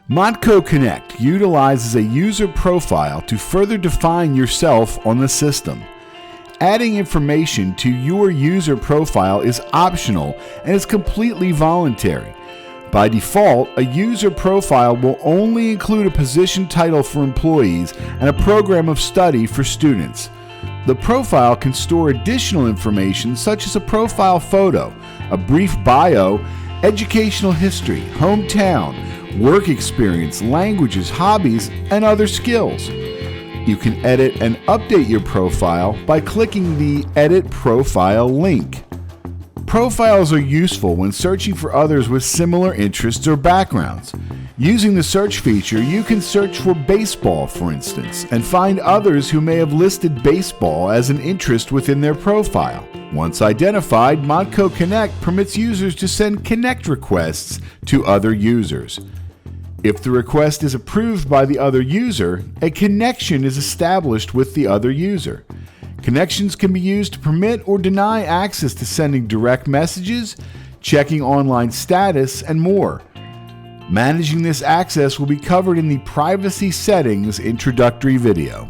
MONTCO CONNECT utilizes a user profile to further define yourself on the system. Adding information to your user profile is optional and is completely voluntary. By default, a user profile will only include a position title for employees and a program of study for students. The profile can store additional information such as a profile photo, a brief bio, educational history, hometown, work experience, languages, hobbies, and other skills. You can edit and update your profile by clicking the Edit Profile link. Profiles are useful when searching for others with similar interests or backgrounds. Using the search feature, you can search for baseball, for instance, and find others who may have listed baseball as an interest within their profile. Once identified, MONTCO CONNECT permits users to send connect requests to other users. If the request is approved by the other user, a connection is established with the other user. Connections can be used to permit or deny access to sending direct messages, checking online status, and more. Managing this access will be covered in the Privacy Settings introductory video.